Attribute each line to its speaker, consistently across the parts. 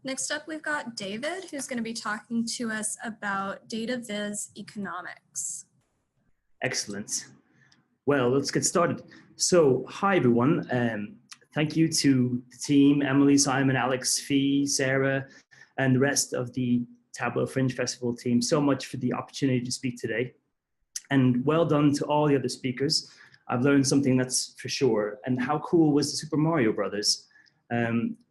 Speaker 1: Next up, we've got David, who's going to be talking to us about data viz economics.
Speaker 2: Excellent. Well, let's get started. So, hi everyone. Thank you to the team, Emily, Simon, Alex, Fee, Sarah, and the rest of the Tableau Fringe Festival team so much for the opportunity to speak today. And well done to all the other speakers. I've learned something, that's for sure. And how cool was the Super Mario Brothers?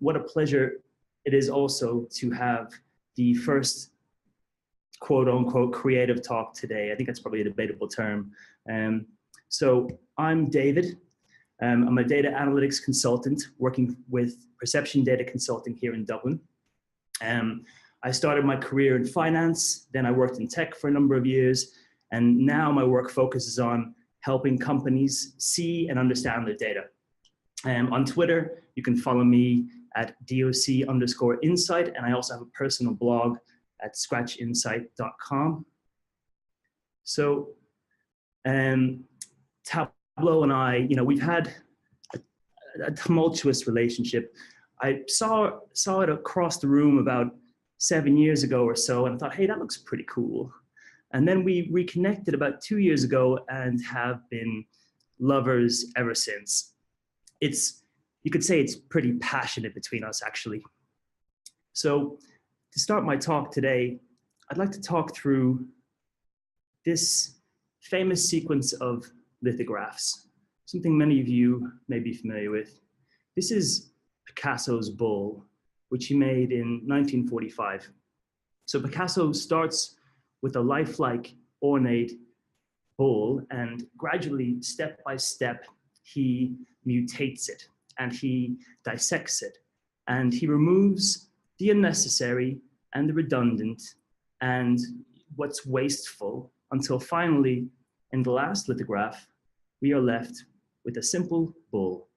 Speaker 2: What a pleasure it is also to have the first quote unquote creative talk today. I think that's probably a debatable term. So I'm David. I'm a data analytics consultant working with Perception Data Consulting here in Dublin. I started my career in finance, then I worked in tech for a number of years, and now my work focuses on helping companies see and understand their data. On Twitter, you can follow me at DavidOCinneide, and I also have a personal blog at scratchinsight.com. So Tableau and I, we've had a tumultuous relationship. I saw it across the room about 7 years ago or so, and I thought, hey, that looks pretty cool. And then we reconnected about 2 years ago and have been lovers ever since. You could say it's pretty passionate between us, actually. So to start my talk today, I'd like to talk through this famous sequence of lithographs, something many of you may be familiar with. This is Picasso's Bull, which he made in 1945. So Picasso starts with a lifelike, ornate bull, and gradually, step by step, he mutates it, and he dissects it, and he removes the unnecessary and the redundant and what's wasteful, until finally, in the last lithograph, we are left with a simple bull.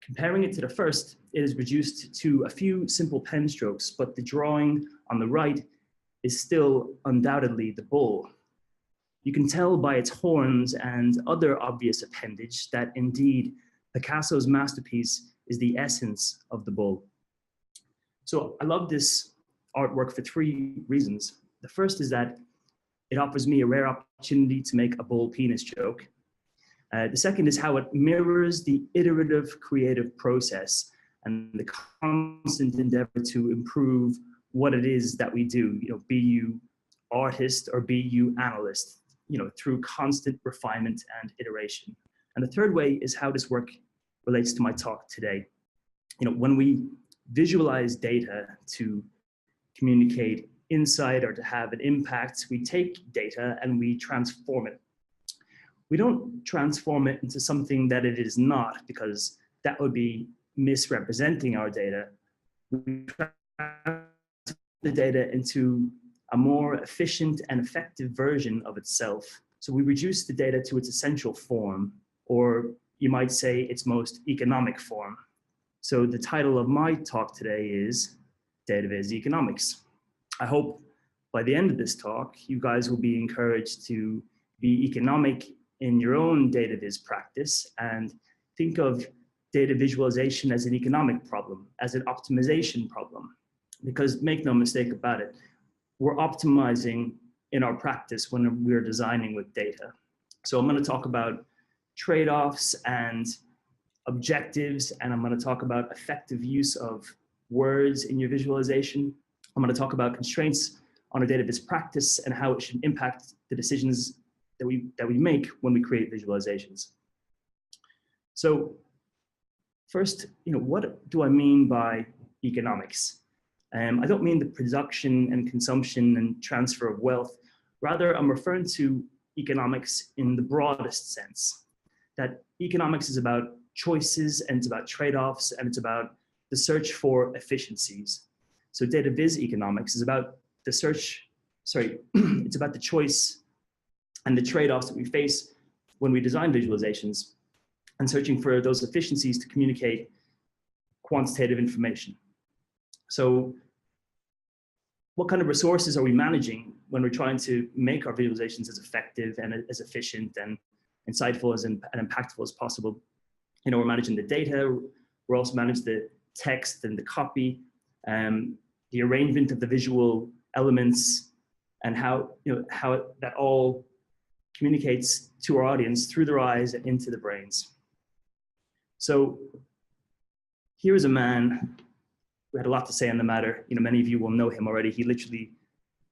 Speaker 2: Comparing it to the first, it is reduced to a few simple pen strokes, but the drawing on the right is still undoubtedly the bull. You can tell by its horns and other obvious appendage that indeed Picasso's masterpiece is the essence of the bull. So I love this artwork for 3 reasons. The first is that it offers me a rare opportunity to make a bull penis joke. The second is how it mirrors the iterative creative process and the constant endeavor to improve what it is that we do, be you artist or be you analyst, through constant refinement and iteration. And the third way is how this work relates to my talk today. When we visualize data to communicate insight or to have an impact, we take data and we transform it. We don't transform it into something that it is not, because that would be misrepresenting our data. We transform the data into a more efficient and effective version of itself. So we reduce the data to its essential form, or you might say its most economic form. So the title of my talk today is Data Viz Economics. I hope by the end of this talk, you guys will be encouraged to be economic in your own data viz practice and think of data visualization as an economic problem, as an optimization problem. Because make no mistake about it, we're optimizing in our practice when we're designing with data. So I'm going to talk about trade-offs and objectives, and I'm going to talk about effective use of words in your visualization. I'm going to talk about constraints on a data viz practice and how it should impact the decisions that we make when we create visualizations. So first, what do I mean by economics? I don't mean the production and consumption and transfer of wealth. Rather, I'm referring to economics in the broadest sense, that economics is about choices and it's about trade-offs and it's about the search for efficiencies. So data viz economics is about the it's about the choice and the trade-offs that we face when we design visualizations and searching for those efficiencies to communicate quantitative information. So what kind of resources are we managing when we're trying to make our visualizations as effective and as efficient and insightful and impactful as possible? We're managing the data, we're also managing the text and the copy, the arrangement of the visual elements, and how that all communicates to our audience through their eyes and into the brains. So here is a man who had a lot to say on the matter. Many of you will know him already. He literally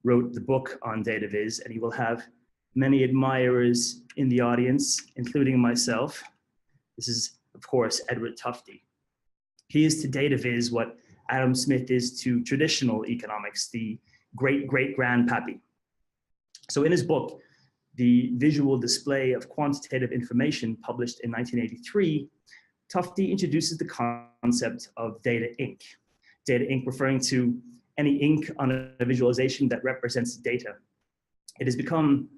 Speaker 2: wrote the book on data viz, and he will have many admirers in the audience, including myself. This is, of course, Edward Tufte. He is to data viz what Adam Smith is to traditional economics, the great-great-grandpappy. So in his book, The Visual Display of Quantitative Information, published in 1983, Tufte introduces the concept of data ink. Data ink referring to any ink on a visualization that represents data. It has become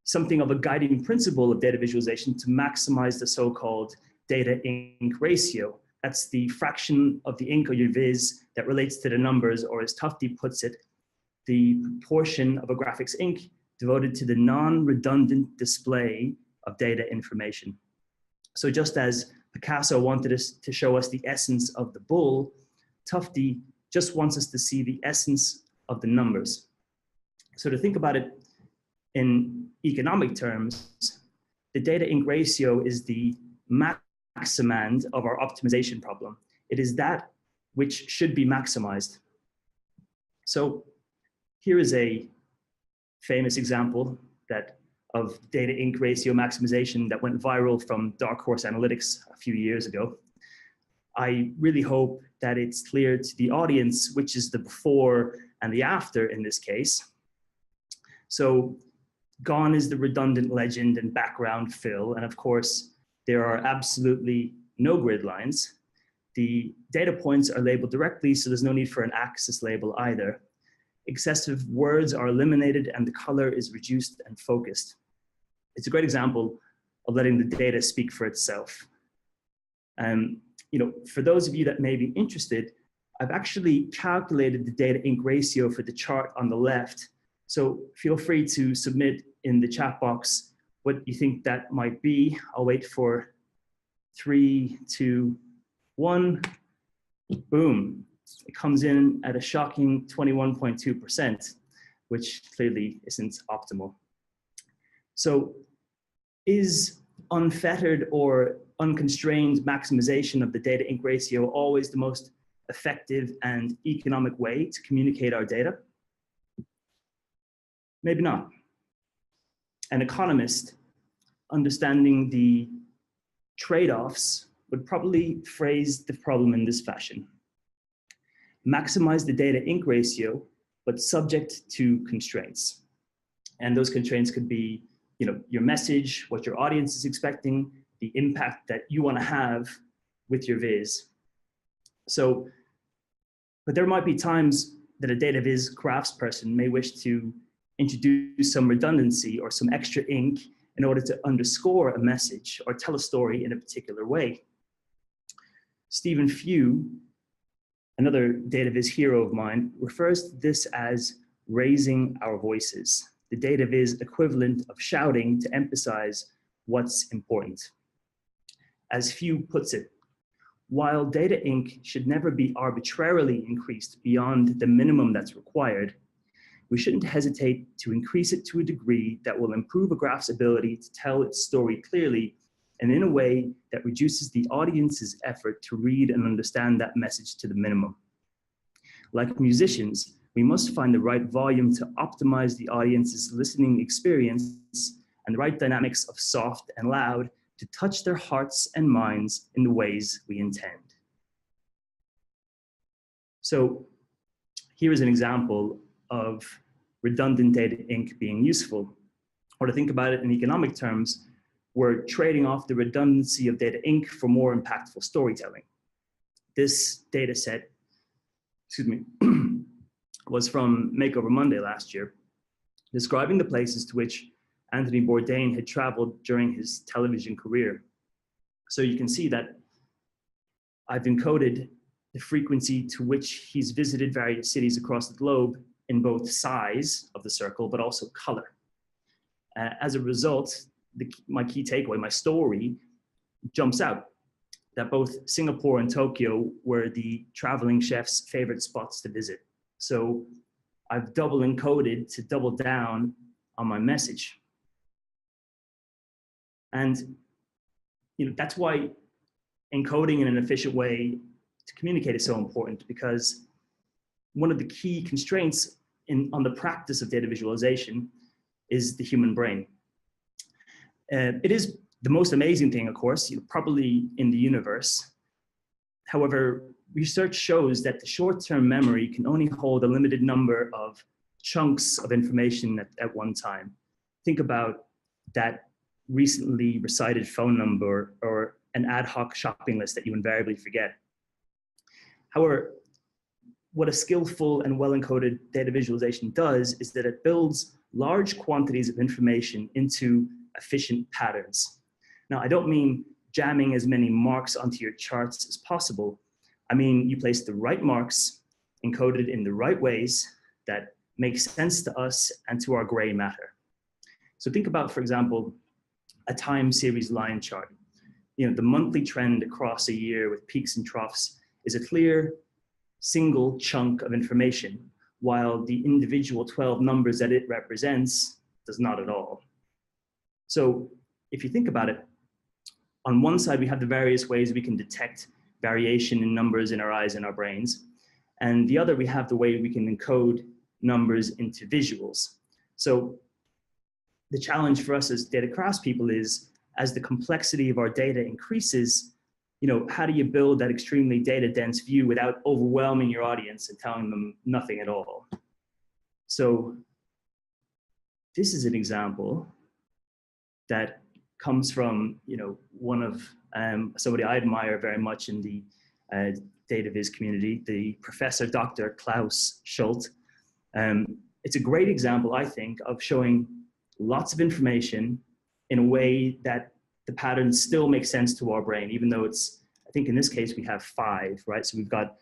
Speaker 2: something of a guiding principle of data visualization to maximize the so-called data ink ratio. That's the fraction of the ink on your viz that relates to the numbers, or as Tufte puts it, the proportion of a graphic's ink devoted to the non-redundant display of data information. So just as Picasso wanted us to show us the essence of the bull, Tufte just wants us to see the essence of the numbers. So to think about it in economic terms, the data ink ratio is the maximand of our optimization problem. It is that which should be maximized. So here is a famous example of data ink ratio maximization that went viral from Dark Horse Analytics a few years ago. I really hope that it's clear to the audience which is the before and the after in this case. So gone is the redundant legend and background fill, and of course there are absolutely no grid lines. The data points are labeled directly, so there's no need for an axis label either. Excessive words are eliminated and the color is reduced and focused. It's a great example of letting the data speak for itself. For those of you that may be interested, I've actually calculated the data ink ratio for the chart on the left. So feel free to submit in the chat box what you think that might be. I'll wait for 3, 2, 1. Boom. It comes in at a shocking 21.2%, which clearly isn't optimal. So is unfettered or unconstrained maximization of the data ink ratio always the most effective and economic way to communicate our data? Maybe not. An economist understanding the trade-offs would probably phrase the problem in this fashion. Maximize the data ink ratio, but subject to constraints. And those constraints could be, your message, what your audience is expecting, the impact that you want to have with your viz. So, but there might be times that a data viz craftsperson may wish to introduce some redundancy or some extra ink in order to underscore a message or tell a story in a particular way. Stephen Few, another data viz hero of mine, refers to this as raising our voices, the data viz equivalent of shouting to emphasize what's important. As Few puts it, while data ink should never be arbitrarily increased beyond the minimum that's required, we shouldn't hesitate to increase it to a degree that will improve a graph's ability to tell its story clearly and in a way that reduces the audience's effort to read and understand that message to the minimum. Like musicians, we must find the right volume to optimize the audience's listening experience and the right dynamics of soft and loud to touch their hearts and minds in the ways we intend. So here is an example of redundant data ink being useful. Or to think about it in economic terms, we're trading off the redundancy of data ink for more impactful storytelling. This data set, was from Makeover Monday last year, describing the places to which Anthony Bourdain had traveled during his television career. So you can see that I've encoded the frequency to which he's visited various cities across the globe in both size of the circle, but also color. As a result, my key takeaway, my story, jumps out. that both Singapore and Tokyo were the traveling chef's favorite spots to visit. So I've double encoded to double down on my message. And that's why encoding in an efficient way to communicate is so important, because one of the key constraints on the practice of data visualization is the human brain. It is the most amazing thing, of course, probably in the universe. However, research shows that the short-term memory can only hold a limited number of chunks of information at one time. Think about that recently recited phone number or an ad hoc shopping list that you invariably forget. However, what a skillful and well-encoded data visualization does is that it builds large quantities of information into efficient patterns. Now, I don't mean jamming as many marks onto your charts as possible. I mean, you place the right marks encoded in the right ways that make sense to us and to our gray matter. So think about, for example, a time series line chart. The monthly trend across a year with peaks and troughs is a clear single chunk of information, while the individual 12 numbers that it represents does not at all. So if you think about it, on one side, we have the various ways we can detect variation in numbers in our eyes and our brains. And the other, we have the way we can encode numbers into visuals. So the challenge for us as data craftspeople is, as the complexity of our data increases, how do you build that extremely data dense view without overwhelming your audience and telling them nothing at all? So this is an example that comes from, one of somebody I admire very much in the data viz community, the Professor Dr. Klaus Schultz. It's a great example, I think, of showing lots of information in a way that the patterns still make sense to our brain, even though I think in this case, we have 5, right? So we've got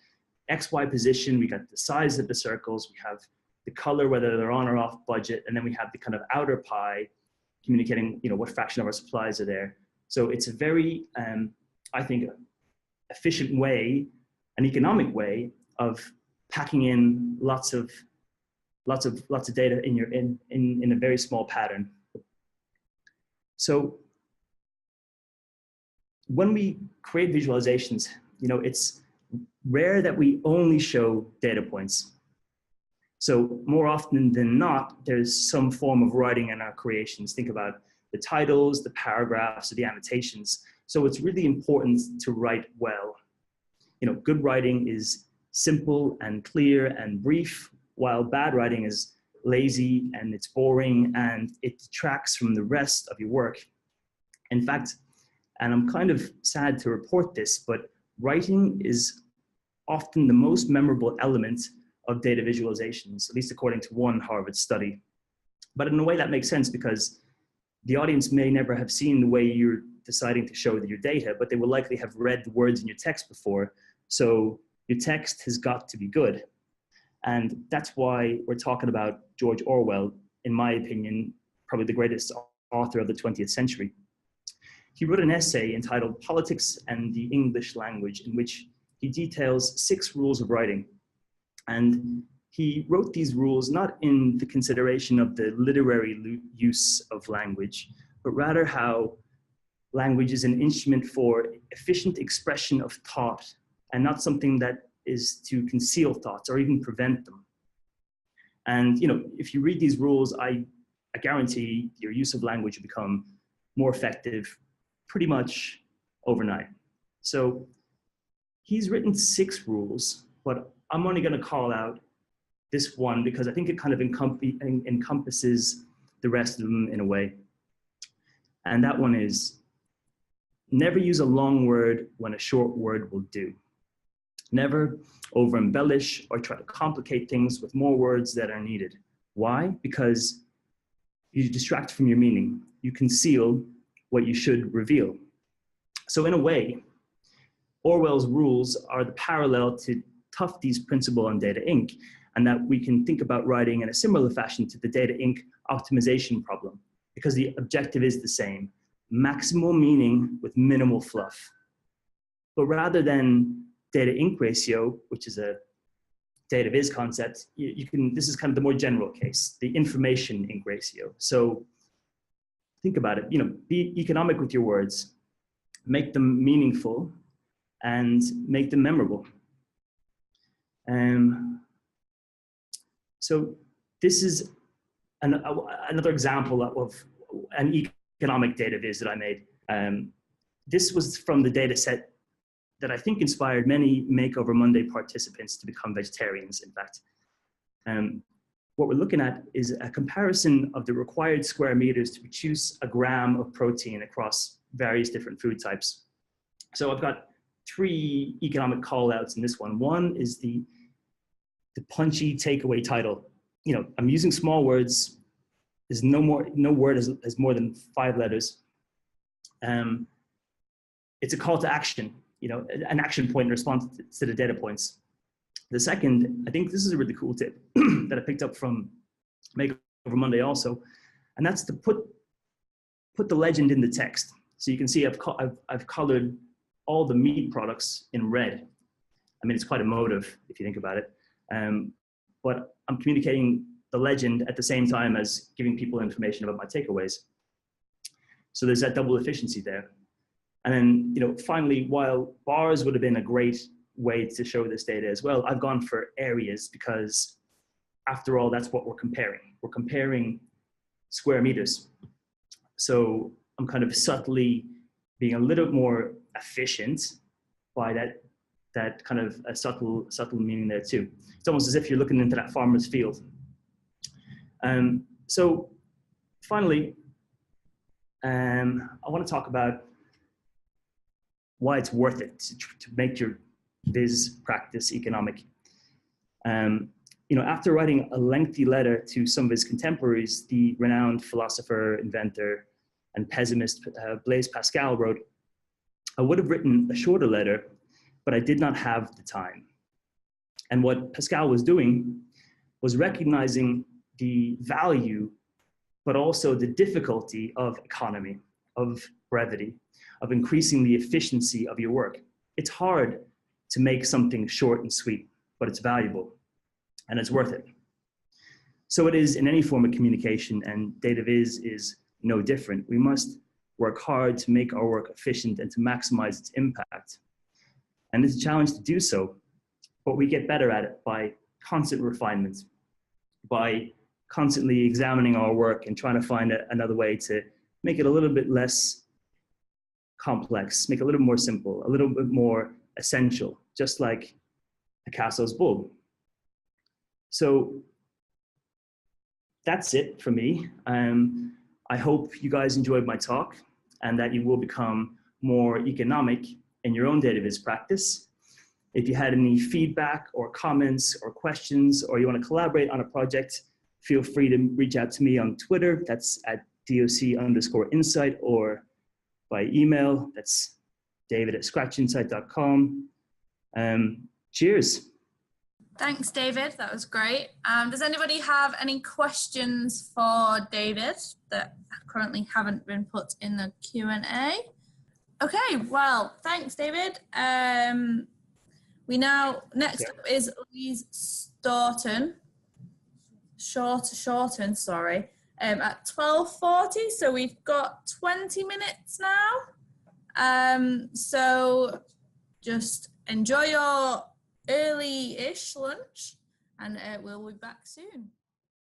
Speaker 2: X, Y position, we got the size of the circles, we have the color, whether they're on or off budget, and then we have the kind of outer pie communicating, what fraction of our supplies are there. So it's a very, I think, efficient way, an economic way of packing in lots of data in a very small pattern. So when we create visualizations, it's rare that we only show data points. So more often than not, there's some form of writing in our creations. Think about the titles, the paragraphs, or the annotations. So it's really important to write well. Good writing is simple and clear and brief, while bad writing is lazy and it's boring and it detracts from the rest of your work. In fact, and I'm kind of sad to report this, but writing is often the most memorable element of data visualizations, at least according to one Harvard study. But in a way that makes sense, because the audience may never have seen the way you're deciding to show your data, but they will likely have read the words in your text before. So your text has got to be good. And that's why we're talking about George Orwell, in my opinion, probably the greatest author of the 20th century. He wrote an essay entitled Politics and the English Language, in which he details 6 rules of writing. And he wrote these rules not in the consideration of the literary use of language, but rather how language is an instrument for efficient expression of thought, and not something that is to conceal thoughts or even prevent them. And if you read these rules, I guarantee your use of language will become more effective pretty much overnight. So he's written 6 rules, but I'm only going to call out this one because I think it kind of encompasses the rest of them in a way. And that one is, never use a long word when a short word will do. Never over-embellish or try to complicate things with more words that are needed. Why? Because you distract from your meaning. You conceal what you should reveal. So in a way, Orwell's rules are the parallel to Tufte's principle on Data Inc., and that we can think about writing in a similar fashion to the Data Inc. optimization problem, because the objective is the same: maximal meaning with minimal fluff. But rather than data inc ratio, which is a data viz concept, this is kind of the more general case, the information inc ratio. So think about it, be economic with your words, make them meaningful, and make them memorable. So this is another example of an economic data viz that I made. This was from the data set that I think inspired many Makeover Monday participants to become vegetarians, in fact. What we're looking at is a comparison of the required square meters to produce a gram of protein across various different food types. So I've got 3 economic callouts in this one. One is the punchy takeaway title. I'm using small words. There's no word has more than 5 letters. It's a call to action, an action point in response to the data points. The second, I think this is a really cool tip that I picked up from Makeover Monday also, and that's to put the legend in the text. So you can see I've colored all the meat products in red. I mean, it's quite emotive if you think about it. But I'm communicating the legend at the same time as giving people information about my takeaways. So there's that double efficiency there. And then, finally, while bars would have been a great way to show this data as well, I've gone for areas because, after all, that's what we're comparing. We're comparing square meters. So I'm kind of subtly being a little more efficient by that kind of a subtle meaning there too. It's almost as if you're looking into that farmer's field. So finally, I want to talk about why it's worth it to make your viz practice economic. After writing a lengthy letter to some of his contemporaries, the renowned philosopher, inventor, and pessimist Blaise Pascal wrote, "I would have written a shorter letter, but I did not have the time." And what Pascal was doing was recognizing the value, but also the difficulty of economy, of brevity, of increasing the efficiency of your work. It's hard to make something short and sweet, but it's valuable and it's worth it. So it is in any form of communication, and data viz is no different. We must work hard to make our work efficient and to maximize its impact. And it's a challenge to do so, but we get better at it by constant refinement, by constantly examining our work and trying to find another way to make it a little bit less complex, make it a little more simple, a little bit more essential, just like Picasso's bulb. So that's it for me. I hope you guys enjoyed my talk and that you will become more economic in your own data viz practice. If you had any feedback or comments or questions, or you want to collaborate on a project, feel free to reach out to me on Twitter. That's at DOC_insight, or by email. That's David@scratchinsight.com. Cheers.
Speaker 1: Thanks, David. That was great. Does anybody have any questions for David that currently haven't been put in the Q&A? Okay, well, thanks, David. Next up is Louise Shorten, sorry, at 12:40. So we've got 20 minutes now. So just enjoy your early-ish lunch, and we'll be back soon.